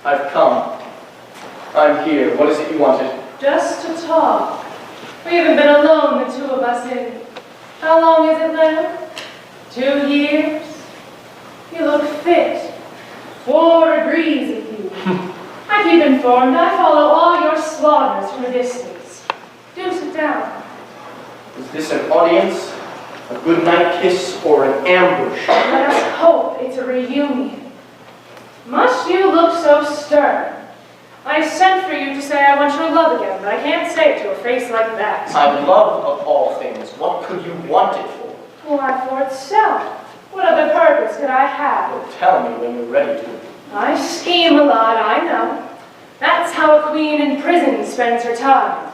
I've come. I'm here. What is it you wanted? Just to talk. We haven't been alone, the two of us, in... How long is it, Lamb? 2 years? You look fit. War agrees with you. I keep informed. I follow all your slaughters from a distance. Do sit down. Is this an audience, a goodnight kiss, or an ambush? Let us hope it's a reunion. Must you look so stern? I sent for you to say I want your love again, but I can't say it to a face like that. I love of all things. What could you want it for? Why, for itself. What other purpose could I have? Well, tell me when you're ready to. I scheme a lot, I know. That's how a queen in prison spends her time.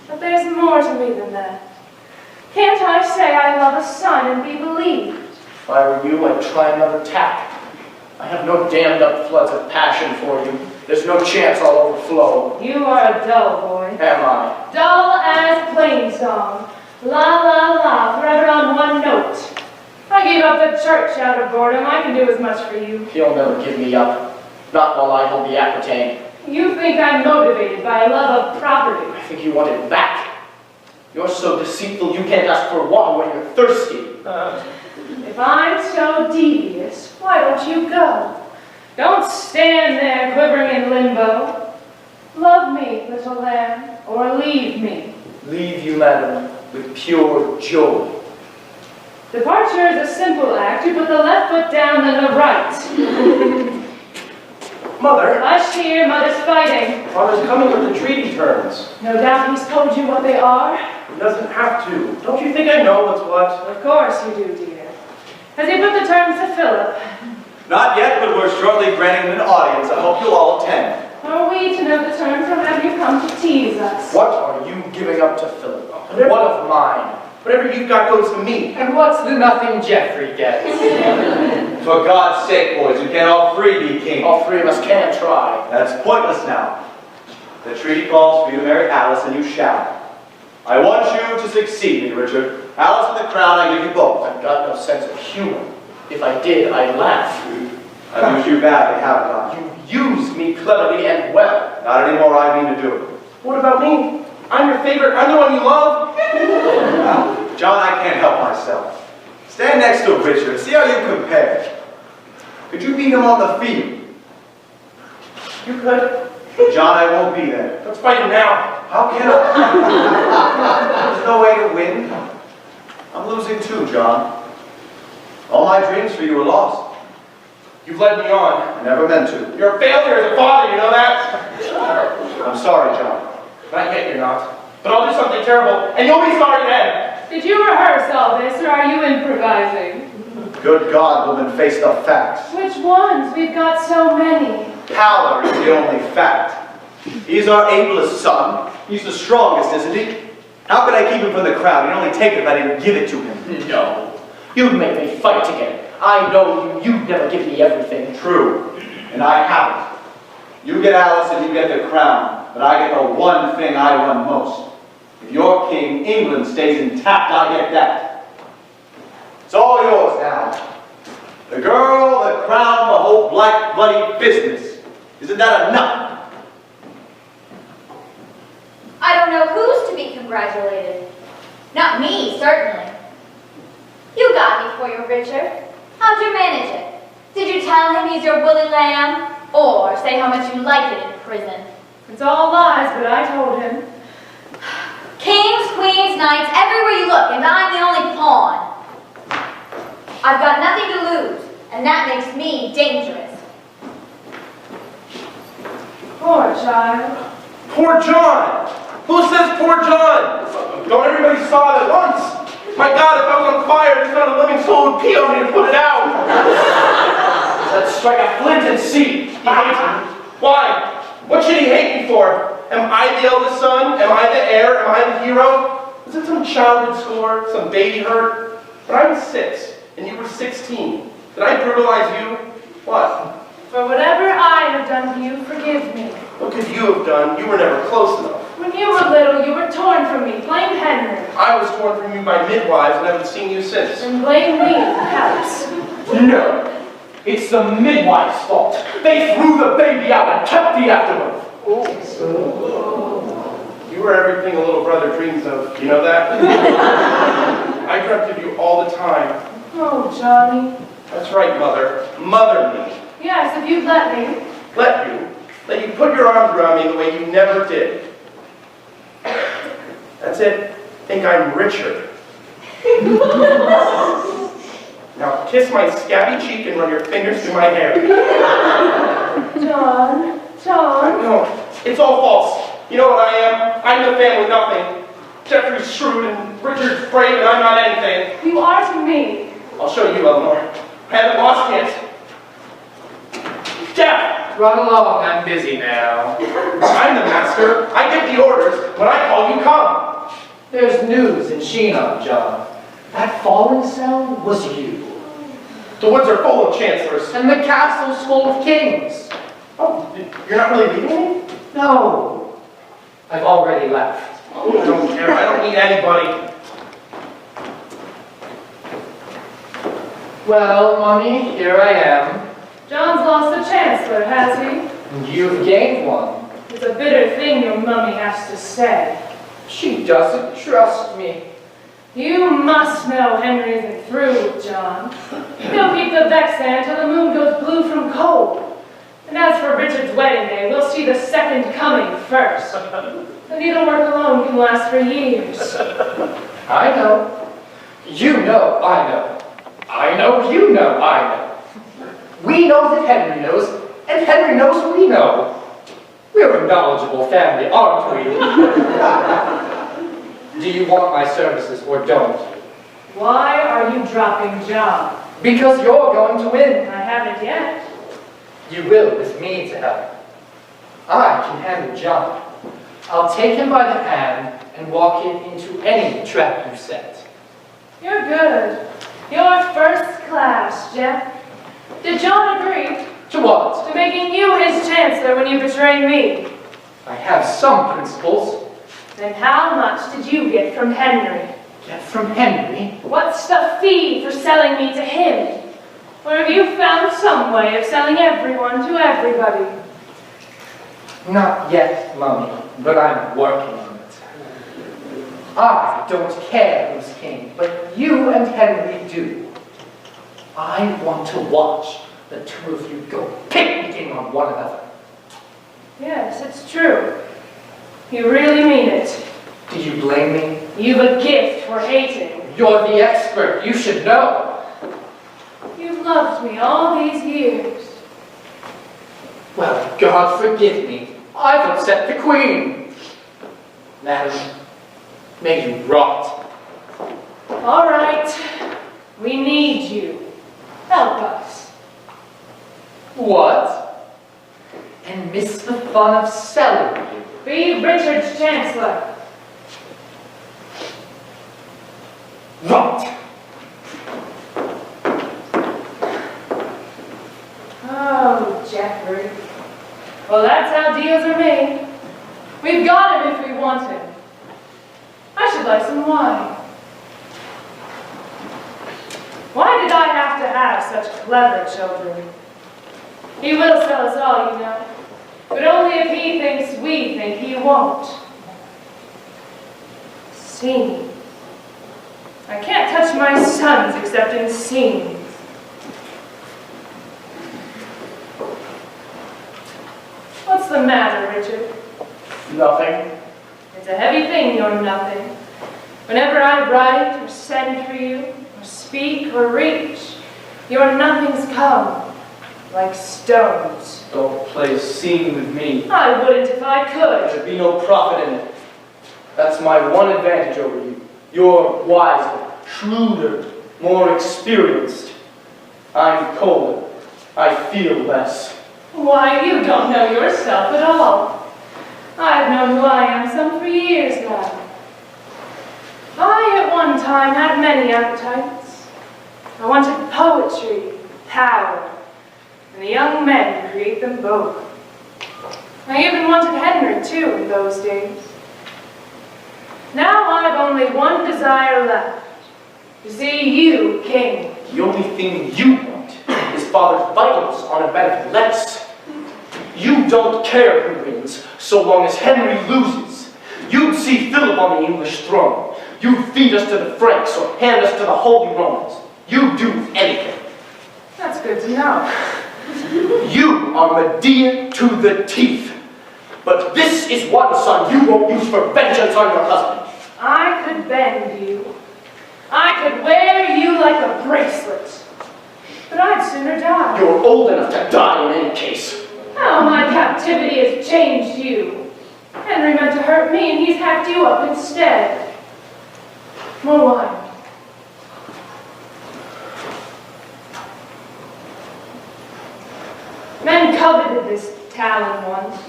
But there's more to me than that. Can't I say I love a son and be believed? If I were you, I'd try another tack. I have no dammed up floods of passion for you. There's no chance I'll overflow. You are a dull boy. Am I? Dull as plain song. La la la, forever on one note. I gave up the church out of boredom. I can do as much for you. You'll never give me up. Not while I hold the Aquitaine. You think I'm motivated by a love of property. I think you want it back. You're so deceitful you can't ask for water when you're thirsty. If I'm so devious, why don't you go? Don't stand there quivering in limbo. Love me, little lamb, or leave me. Leave you, madam, with pure joy. Departure is a simple act. You put the left foot down, then the right. Mother! Hush here, mother's fighting. Father's coming with the treaty terms. No doubt he's told you what they are. He doesn't have to. Don't you think I know what's what? Of course you do, dear. Has he put the terms to Phillip? Not yet, but we're shortly granting an audience. I hope you'll all attend. Are we to know the terms, or have you come to tease us? What are you giving up to Phillip? What of mine? Whatever you've got goes to me. And what's the nothing Geoffrey gets? For God's sake, boys, we can't all three be king. All three of us can try. That's pointless now. The treaty calls for you to marry Alice, and you shall. I want you to succeed me, Richard. Alice and the crown, I give you both. I've got no sense of humor. If I did, I'd laugh. I've used you badly, haven't I? You used me cleverly and well. Not anymore, I mean to do it. What about me? I'm your favorite. I'm the one you love. John, I can't help myself. Stand next to Richard. See how you compare. Could you beat him on the field? You could. John, I won't be there. Let's fight him now. How can I? There's no way to win. I'm losing too, John. All my dreams for you are lost. You've led me on. I never meant to. You're a failure as a father, you know that? I'm sorry, John. Not yet, you're not. But I'll do something terrible, and you'll be sorry then. Did you rehearse all this, or are you improvising? Good God, woman, face the facts. Which ones? We've got so many. Power is the only fact. He's our ablest son. He's the strongest, isn't he? How could I keep him from the crown? He'd only take it if I didn't give it to him. No. You'd make me fight again. I know you. You'd never give me everything. True. And I haven't. You get Alice and you get the crown. But I get the one thing I want most. If you're king, England stays intact. I get that. It's all yours now. The girl, the crown, the whole black bloody business. Isn't that enough? I don't know who's to be congratulated. Not me, certainly. You got me for your Richard. How'd you manage it? Did you tell him he's your woolly lamb? Or say how much you like it in prison? It's all lies, but I told him. Kings, queens, knights, everywhere you look, and I'm the only pawn. I've got nothing to lose, and that makes me dangerous. Poor child. Poor John! Who says poor John? Don't everybody saw it at once? My God, if I was on fire, there's not a living soul would pee on me to put it out. Let's strike a flint and see. He hates me. Why? What should he hate me for? Am I the eldest son? Am I the heir? Am I the hero? Was it some childhood score? Some baby hurt? When I was 6, and you were 16, did I brutalize you? What? For whatever I have done to you, forgive me. What could you have done? You were never close enough. When you were little, you were torn from me. Blame Henry. I was torn from you by midwives and haven't seen you since. And blame me, perhaps. No. It's the midwife's fault. They threw the baby out and kept the afterbirth. You were everything a little brother dreams of. You know that? I dreamt of you all the time. Oh, Johnny. That's right, Mother. Mother me. Yes, if you'd let me. Let you? Let you put your arms around me the way you never did. That's it. Think I'm richer. Now kiss my scabby cheek and run your fingers through my hair. John. No, it's all false. You know what I am? I'm the family nothing. Geoffrey's shrewd and Richard's brave and I'm not anything. You are to me. I'll show you, Eleanor. I haven't lost yet. Jeff! Run along, I'm busy now. I'm the master. I give the orders. When I call, you come. There's news in Sheena, John. That falling sound was you. The woods are full of chancellors. And the castle's full of kings. Oh, you're not really leaving me? No. I've already left. Oh, I don't care. I don't need anybody. Well, Mummy, here I am. John's lost a chancellor, has he? And you've gained one. It's a bitter thing your mummy has to say. She doesn't trust me. You must know Henry isn't through with John. He'll keep the Vexan until the moon goes blue from cold. And as for Richard's wedding day, we'll see the second coming first. The needlework alone can last for years. I know. You know I know. I know you know I know. We know that Henry knows, and Henry knows we know. We're a knowledgeable family, aren't we? Do you want my services or don't? Why are you dropping John? Because you're going to win. I haven't yet. You will with me to help. I can handle John. I'll take him by the hand and walk him into any trap you set. You're good. You're first class, Jeff. Did John agree? To what? To making you his chancellor when you betrayed me. I have some principles. Then how much did you get from Henry? Get from Henry? What's the fee for selling me to him? Or have you found some way of selling everyone to everybody? Not yet, Mummy, but I'm working on it. I don't care who's king, but you and Henry do. I want to watch the two of you go picnicking on one another. Yes, it's true. You really mean it. Do you blame me? You've a gift for hating. You're the expert. You should know. You've loved me all these years. Well, God forgive me. I've upset the Queen. Madam, may you rot. All right. We need you. Help us. What? And miss the fun of selling you. Be Richard's chancellor. Rot! Oh, Geoffrey. Well, that's how deals are made. We've got him if we want him. I should like some wine. Why did I have to have such clever children? He will sell us all, you know. But only if he thinks we think he won't. Scenes. I can't touch my sons except in scenes. What's the matter, Richard? Nothing. It's a heavy thing, you're nothing. Whenever I write or send for you, or speak or reach, your nothings come, like stones. Don't play a scene with me. I wouldn't if I could. There'd be no profit in it. That's my one advantage over you. You're wiser, shrewder, more experienced. I'm colder. I feel less. Why, you don't know yourself at all. I've known who I am some for years now. I at one time had many appetites. I wanted poetry, power, and the young men create them both. I even wanted Henry too in those days. Now I've only one desire left, to see you king. The only thing you want is father's vitals on a bed of lettuce. You don't care who wins, so long as Henry loses. You'd see Phillip on the English throne. You'd feed us to the Franks or hand us to the Holy Romans. You'd do anything. That's good to know. You are Medea to the teeth. But this is one son you won't use for vengeance on your husband. I could bend you. I could wear you like a bracelet. But I'd sooner die. You're old enough to die in any case. How my captivity has changed you. Henry meant to hurt me, and he's hacked you up instead. More wine. Men coveted this talon once.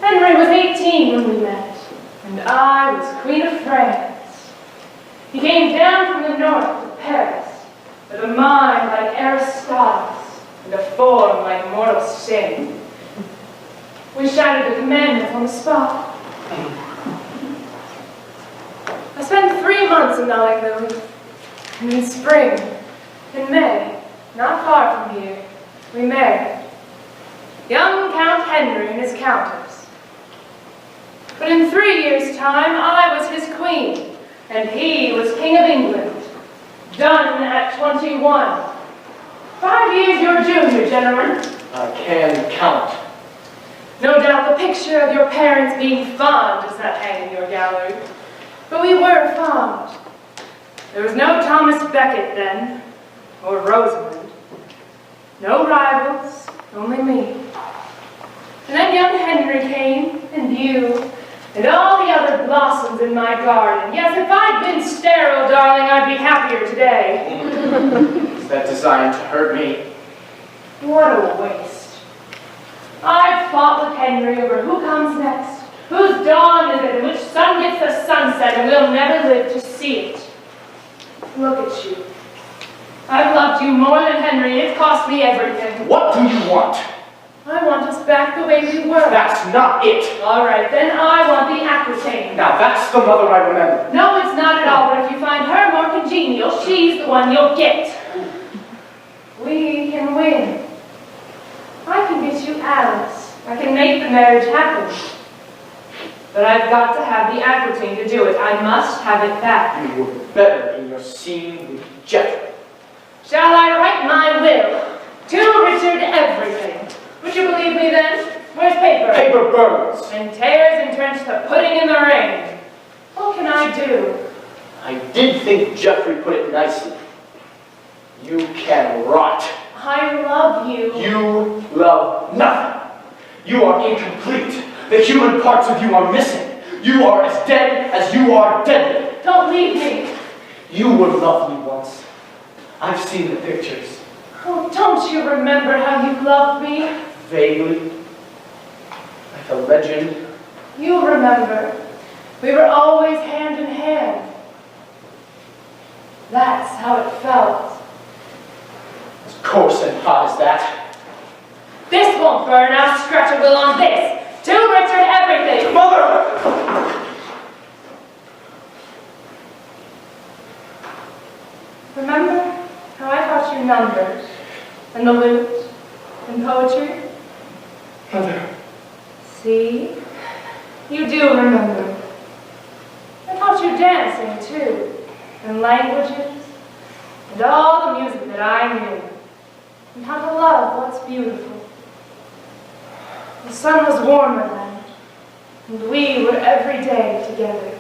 Henry was 18 when we met, and I was Queen of France. He came down from the north to Paris, with a mind like Aristotle's, and a form like mortal sin. We shouted the commandments on the spot. I spent 3 months in Alais, and in spring, in May, not far from here, we married. Young Count Henry and his countess. But in 3 years' time, I was his queen, and he was King of England. Done at 21. 5 years your junior, gentlemen. I can count. No doubt the picture of your parents being fond does not hang in your gallery. But we were fond. There was no Thomas Becket then, or Rosamond. No rivals, only me. And then young Henry came, and you, and all the other blossoms in my garden. Yes, if I'd been sterile, darling, I'd be happier today. Is that designed to hurt me? What a waste. I've fought with Henry over who comes next, whose dawn is it, and which sun gets the sunset, and we'll never live to see it. Look at you. I've loved you more than Henry, and it's cost me everything. What do you want? I want us back the way we were. That's not it. All right, then I want the Aquitaine. Now that's the mother I remember. No, it's not at all, but if you find her more congenial, she's the one you'll get. We can win. I can get you Alice. I can make the marriage happen. But I've got to have the Aquitaine to do it. I must have it back. You were better in your scene with Geoffrey. Shall I write my will? To Richard everything. Would you believe me then? Where's paper? Paper burns. And tears entrenched the pudding in the rain. What can I do? I did think Geoffrey put it nicely. You can rot. I love you. You love nothing. You are incomplete. The human parts of you are missing. You are as dead as you are deadly. Don't leave me. You were lovely once. I've seen the pictures. Oh, don't you remember how you loved me? Vaguely. Like a legend. You remember. We were always hand in hand. That's how it felt. As coarse and hot as that. This won't burn. I'll scratch a will on this. To Richard everything. Mother! Remember how I taught you numbers, and the lute, and poetry? Mother. See? You do remember. I taught you dancing, too, and languages, and all the music that I knew, and how to love what's beautiful. The sun was warmer then, and we were every day together.